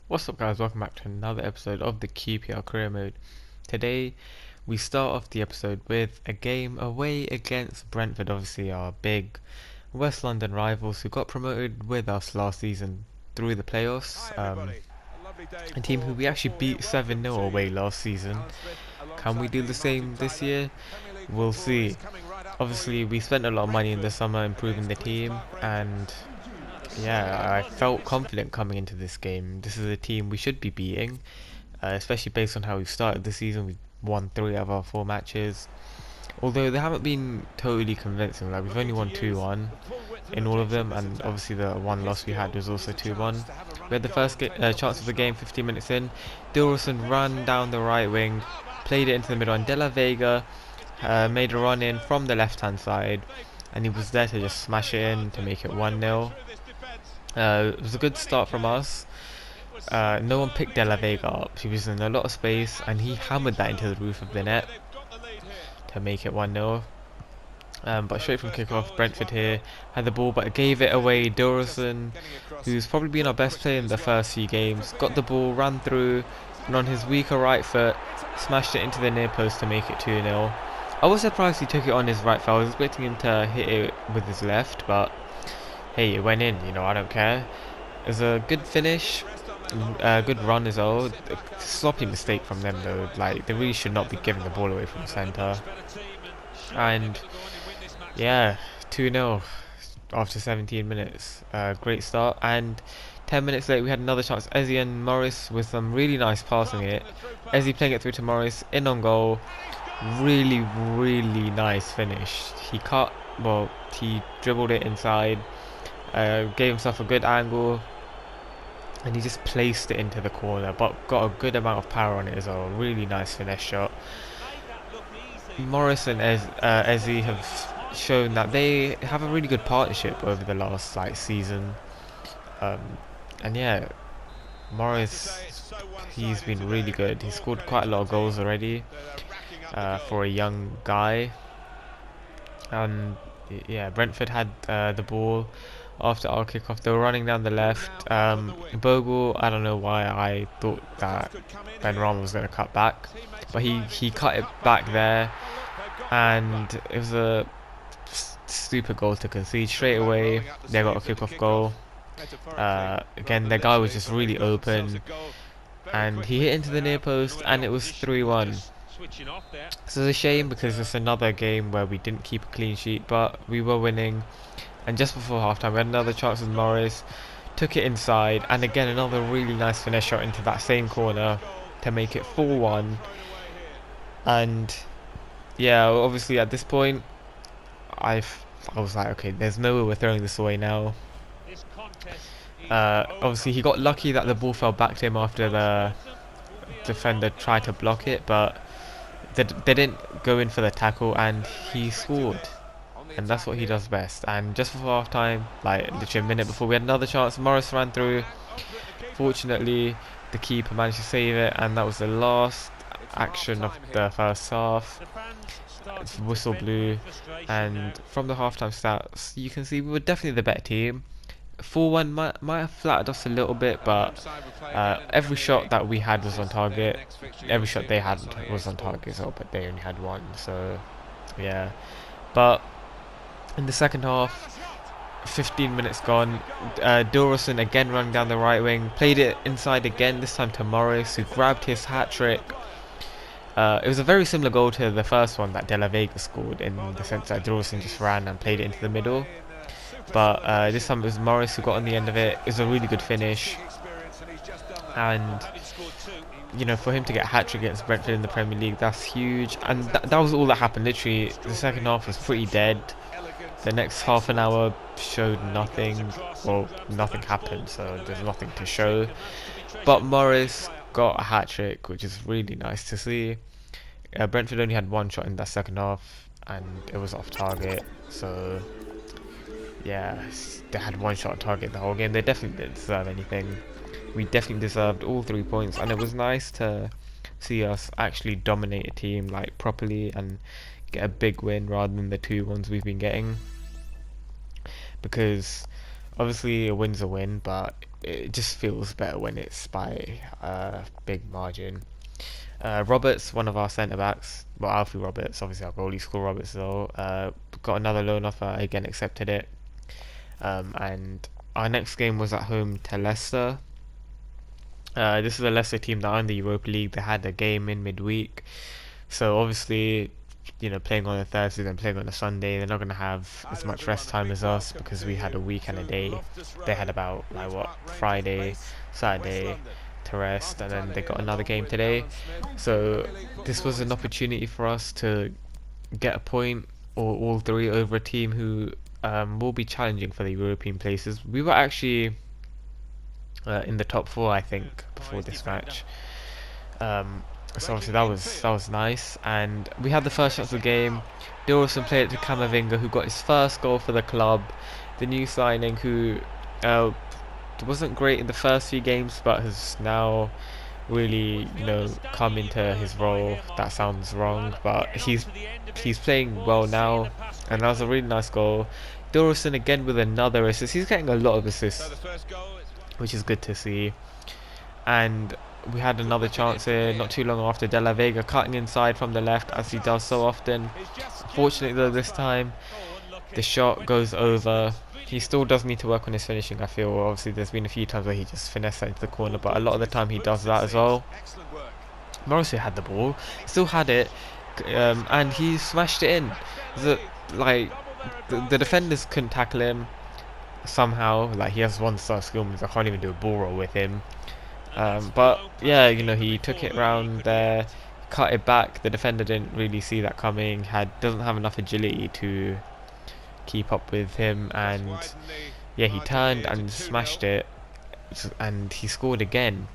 What's up guys, welcome back to another episode of the QPR Career Mode. Today we start off the episode with a game away against Brentford, obviously our big West London rivals who got promoted with us last season through the playoffs. A team who we actually beat 7-0 away last season. Can we do the same this year? We'll see. Obviously we spent a lot of money in the summer improving the team, and yeah, I felt confident coming into this game. This is a team we should be beating, especially based on how we've started the season. We've won 3 out of our 4 matches, although they haven't been totally convincing. Like, we've only won 2-1 in all of them, and obviously the one loss we had was also 2-1. We had the first chance of the game 15 minutes in. Dilrosun ran down the right wing, played it into the middle, and De La Vega made a run in from the left hand side, and he was there to just smash it in to make it 1-0. It was a good start from us. No one picked De La Vega up. He was in a lot of space and he hammered that into the roof of the net to make it 1-0. But straight from kickoff, Brentford here had the ball but gave it away. Dilrosun, who's probably been our best player in the first few games, got the ball, ran through, and on his weaker right foot, smashed it into the near post to make it 2-0. I was surprised he took it on his right foot. I was expecting him to hit it with his left, but hey, it went in, I don't care. It was a good finish, good run as well. A sloppy mistake from them though, like they really should not be giving the ball away from the centre. And yeah, 2-0 after 17 minutes, great start. And 10 minutes later we had another chance. Eze and Morris with some really nice passing it. Eze playing it through to Morris, in on goal. Really nice finish. He dribbled it inside. Gave himself a good angle and he just placed it into the corner, but got a good amount of power on it as well. Really nice finesse shot. Morris and Eze have shown that they have a really good partnership over the last season, and yeah, Morris, he's been really good. He's scored quite a lot of goals already for a young guy. And yeah, Brentford had the ball after our kickoff. They were running down the left. Bogle, I don't know why I thought that Ben Rama was going to cut back, but he cut it back there, and it was a stupid goal to concede straight away. They got a kickoff goal. Again, the guy was just really open, and he hit into the near post, and it was 3-1. So it's a shame because it's another game where we didn't keep a clean sheet, but we were winning. And just before halftime we had another chance with Morris, took it inside, and again another really nice finesse shot into that same corner to make it 4-1. And yeah, obviously at this point I was like, okay, there's no way we're throwing this away now. Obviously he got lucky that the ball fell back to him after the defender tried to block it, but they didn't go in for the tackle and he scored. And that's what he does best. And just before half time, like literally a minute before, we had another chance. Morris ran through. Fortunately, the keeper managed to save it, and that was the last action of the first half. It's whistle blew, and from the halftime stats, you can see we were definitely the better team. 4-1 might have flattered us a little bit, but every shot that we had was on target. Every shot they had was on target as well, but they only had one. So yeah, but in the second half, 15 minutes gone, Dilrosun again running down the right wing, played it inside again, this time to Morris, who grabbed his hat-trick. It was a very similar goal to the first one that De La Vega scored, in the sense that Dilrosun just ran and played it into the middle. But this time it was Morris who got on the end of it. It was a really good finish. And for him to get a hat-trick against Brentford in the Premier League, that's huge. And that was all that happened. Literally, the second half was pretty dead. The next half an hour showed nothing. Well, nothing happened, so there's nothing to show. But Morris got a hat-trick, which is really nice to see. Brentford only had one shot in that second half, and it was off target. So yeah, they had one shot on target the whole game. They definitely didn't deserve anything. We definitely deserved all 3 points, and it was nice to see us actually dominate a team properly and get a big win rather than the 2-1s we've been getting. Because obviously a win's a win, but it just feels better when it's by a big margin. Roberts, one of our centre backs, well, Alfie Roberts, obviously our goalie, scored Roberts though. Got another loan offer, again accepted it. And our next game was at home to Leicester. This is a Leicester team that are in the Europa League. They had a game in midweek, so obviously, playing on a Thursday and playing on a Sunday, they're not going to have as much rest time as us because we had a week and a day. They had about Friday, Saturday to rest, and then they got another game today. So this was an opportunity for us to get a point or all three over a team who will be challenging for the European places. We were actually in the top four, I think, before this match. So obviously that was nice, and we had the first shot of the game. Dilrosun played it to Camavinga, who got his first goal for the club. The new signing, who wasn't great in the first few games, but has now really, come into his role. That sounds wrong, but he's playing well now, and that was a really nice goal. Dilrosun again with another assist. He's getting a lot of assists, which is good to see. And we had another chance here not too long after. De La Vega cutting inside from the left, as he does so often. Fortunately though, this time the shot goes over. He still does need to work on his finishing, I feel. Obviously there's been a few times where he just finessed that into the corner, but a lot of the time he does that as well. Morrissey had the ball, still had it, and he smashed it in. The defenders couldn't tackle him somehow. He has one star skill moves. I can't even do a ball roll with him. But yeah, he took it round there, cut it back. The defender didn't really see that coming. Doesn't have enough agility to keep up with him, and yeah, he turned and smashed it, and he scored again.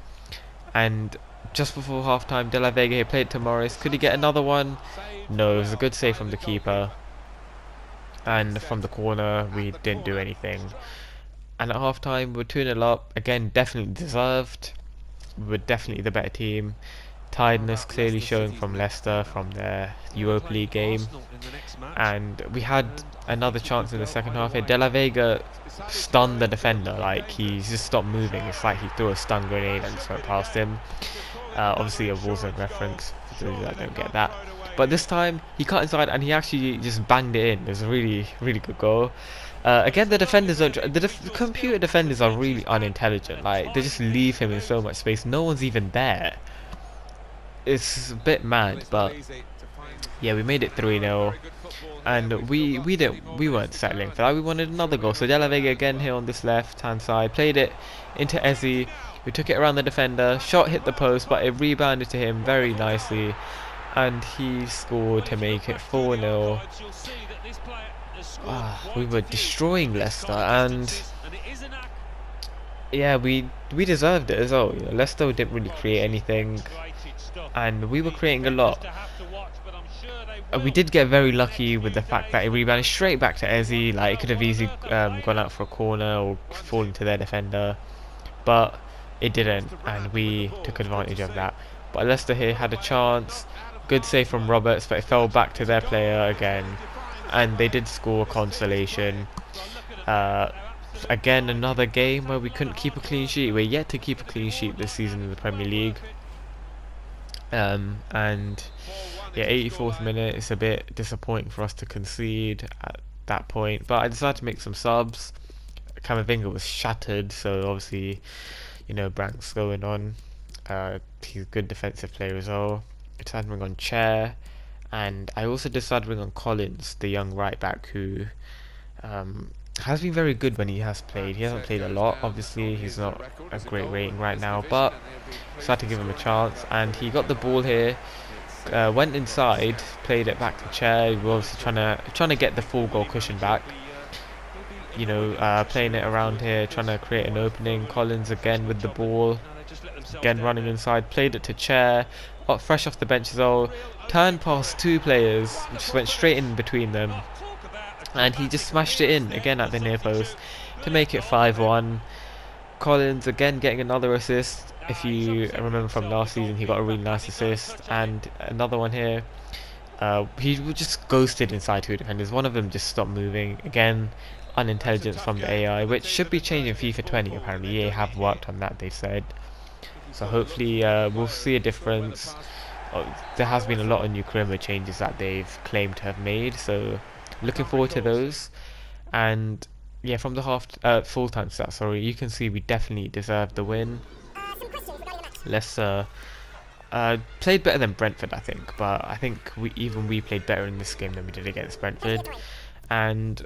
And just before half time, De La Vega here played to Morris. Could he get another one? No, it was a good save from the keeper. And from the corner, we didn't do anything. And at half time, we're 2-0 up. Again, definitely deserved. We were definitely the better team. Tiredness clearly showing from Leicester from their Europa League game. And we had another chance in the second half here. De La Vega stunned the defender. He just stopped moving. It's like he threw a stun grenade and just went past him. Obviously a Warzone reference, for those that don't get that. But this time, he cut inside and he actually just banged it in. It was a really, really good goal. Again, the defenders don't. The computer defenders are really unintelligent. They just leave him in so much space. No one's even there. It's a bit mad, but yeah, we made it 3-0, and we weren't settling for that. We wanted another goal. So De La Vega again here on this left hand side, played it into Ezzy. We took it around the defender. Shot hit the post, but it rebounded to him very nicely, and he scored to make it 4-0. We were destroying Leicester, and yeah, we deserved it as well. Leicester didn't really create anything, and we were creating a lot. We did get very lucky with the fact that it rebounded straight back to Ezzy. It could have easily gone out for a corner or fallen to their defender, but it didn't, and we took advantage of that. But Leicester here had a chance. Good save from Roberts, but it fell back to their player again, and they did score consolation. Again, another game where we couldn't keep a clean sheet. We're yet to keep a clean sheet this season in the Premier League. And yeah, 84th minute, it's a bit disappointing for us to concede at that point, but I decided to make some subs. Camavinga was shattered, so obviously, Brank's going on. He's a good defensive player as well. I decided to bring on Chair, and I also decided to bring on Collins, the young right back, who has been very good when he has played. He hasn't played a lot, obviously. He's not a great rating right now, but decided to give him a chance, and he got the ball here. Went inside, played it back to Chair. We were obviously trying to get the full goal cushion back. Playing it around here, trying to create an opening. Collins again with the ball, again running inside. Played it to Chair, fresh off the bench as well. Turned past two players, just went straight in between them, and he just smashed it in again at the near post to make it 5-1. Collins again getting another assist. If you remember from last season, he got a really nice assist, and another one here. He just ghosted inside two defenders. One of them just stopped moving. Again, unintelligence from the AI, which should be changing FIFA 20. Apparently, EA have worked on that, they've said. So hopefully we'll see a difference. There has been a lot of new career mode changes that they've claimed to have made, so looking forward to those. And yeah, from the full-time stats, sorry, you can see we definitely deserved the win. Let's played better than Brentford, I think, but I think we played better in this game than we did against Brentford. And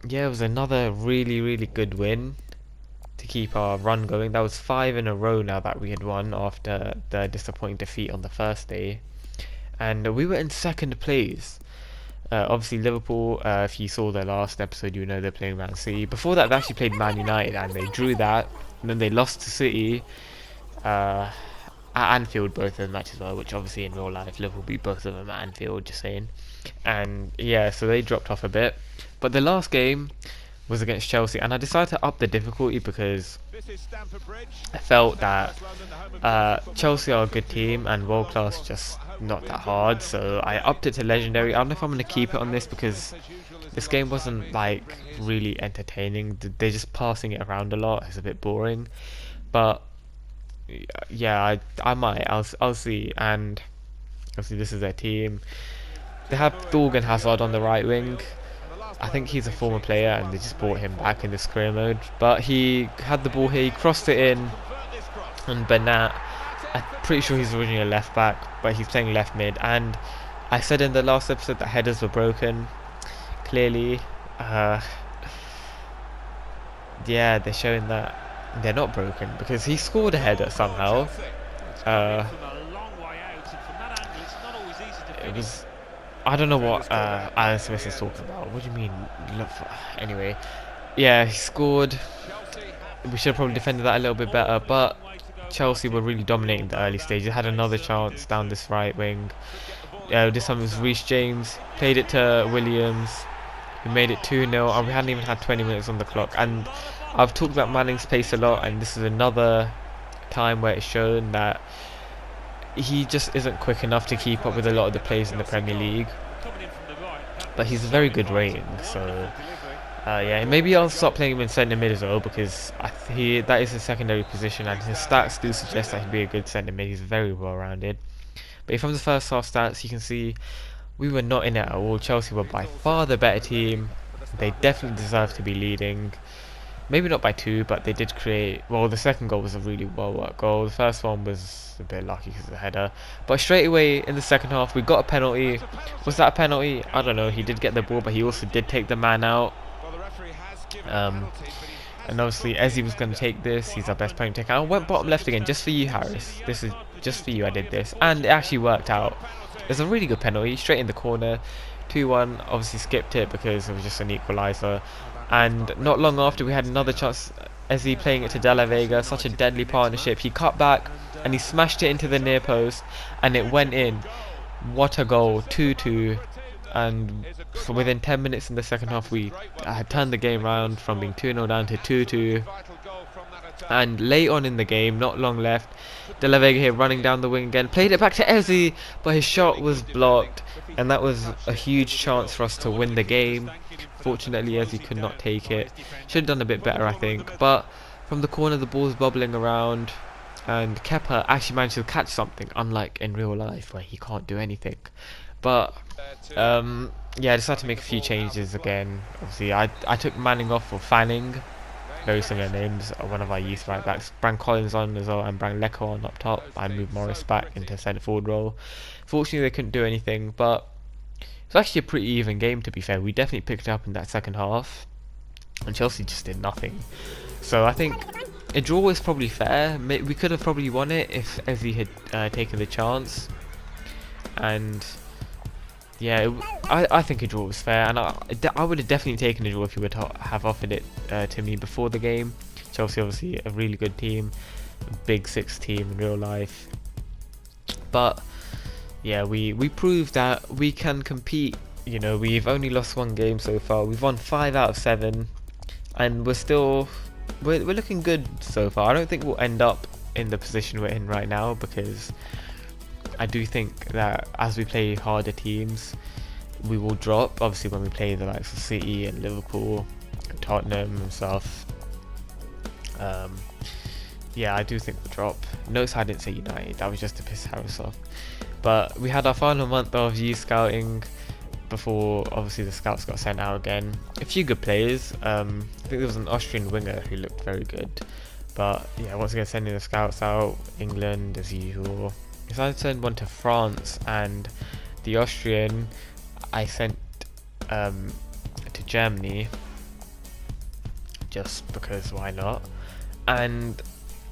yeah, it was another really good win to keep our run going. That was 5 in a row now that we had won after the disappointing defeat on the first day, and we were in second place. Obviously Liverpool, if you saw their last episode, you know they're playing Man City. Before that, they actually played Man United and they drew that, and then they lost to City at Anfield, both of the matches were, which obviously in real life Liverpool beat both of them at Anfield, just saying. And yeah, so they dropped off a bit. But the last game was against Chelsea, and I decided to up the difficulty because I felt that Chelsea are a good team and world class just not that hard, so I upped it to legendary. I don't know if I'm going to keep it on this because this game wasn't like really entertaining. They're just passing it around a lot. It's a bit boring, but yeah, I might. I'll see. And obviously this is their team. They have Thorgan Hazard on the right wing. I think he's a former player and they just brought him back in this career mode. But he had the ball here, he crossed it in, and Bernat, I'm pretty sure he's originally a left back, but he's playing left mid. And I said in the last episode that headers were broken. Clearly, yeah, they're showing that they're not broken because he scored a header somehow. It was, I don't know what Alan Smith is talking about. What do you mean? Anyway, yeah, he scored. We should have probably defended that a little bit better, but Chelsea were really dominating the early stages. Had another chance down this right wing. This time it was Reece James. Played it to Williams. We made it 2-0, and we hadn't even had 20 minutes on the clock. And I've talked about Manning's pace a lot, and this is another time where it's shown that he just isn't quick enough to keep up with a lot of the players in the Premier League. But he's a very good rating, so yeah, maybe I'll stop playing him in centre mid as well, because that is his secondary position, and his stats do suggest that he'd be a good centre mid. He's very well rounded. But from the first half stats, you can see we were not in it at all. Chelsea were by far the better team. They definitely deserve to be leading. Maybe not by 2, but they did create. Well, the second goal was a really well worked goal. The first one was a bit lucky because of the header. But straight away in the second half, we got a penalty. Was that a penalty? I don't know. He did get the ball, but he also did take the man out. And obviously Eze was going to take this. He's our best penalty taker. I went bottom left again just for you, Harris. This is just for you. I did this, and it actually worked out. It's a really good penalty, straight in the corner. 2-1. Obviously skipped it because it was just an equaliser. And not long after, we had another chance. Eze playing it to De La Vega, such a deadly partnership. He cut back and he smashed it into the near post, and it went in. What a goal! 2-2. And within 10 minutes in the second half, we had turned the game around from being 2-0 down to 2-2. And late on in the game, not long left, De La Vega here running down the wing again, played it back to Eze, but his shot was blocked, and that was a huge chance for us to win the game. Fortunately, Eze could not take it. Should have done a bit better, I think. But from the corner, the ball's bubbling around, and Kepa actually managed to catch something, unlike in real life where he can't do anything. But yeah, I decided to make a few changes again. Obviously, I took Manning off for Fanning. Very similar names. One of our youth right backs. Bran Collins on as well, and Bran Leko on up top. I moved Morris back into centre forward role. Fortunately, they couldn't do anything, but it's actually a pretty even game, to be fair. We definitely picked it up in that second half, and Chelsea just did nothing. So I think a draw is probably fair. We could have probably won it if Eze had taken the chance. And yeah, I think a draw was fair, and I would have definitely taken a draw if you would have offered it to me before the game. Chelsea obviously a really good team, a big 6 team in real life. But yeah, we proved that we can compete. You know, we've only lost 1 game so far. We've won 5 out of 7, and we're looking good so far. I don't think we'll end up in the position we're in right now, because I do think that as we play harder teams, we will drop. Obviously, when we play the likes of City and Liverpool, Tottenham and stuff. Yeah, I do think we'll drop. Notice I didn't say United, that was just to piss Harris off. But we had our final month of youth scouting before obviously the scouts got sent out again. A few good players. I think there was an Austrian winger who looked very good. But yeah, once again sending the scouts out, England as usual. Decided to send one to France, and the Austrian I sent to Germany just because why not. And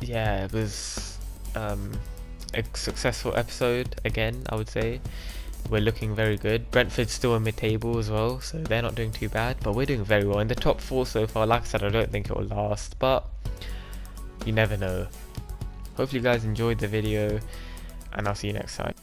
yeah, it was a successful episode again, I would say. We're looking very good. Brentford's still in mid-table as well, so they're not doing too bad, but we're doing very well in the top 4 so far. Like I said, I don't think it will last, but you never know. Hopefully you guys enjoyed the video, and I'll see you next time.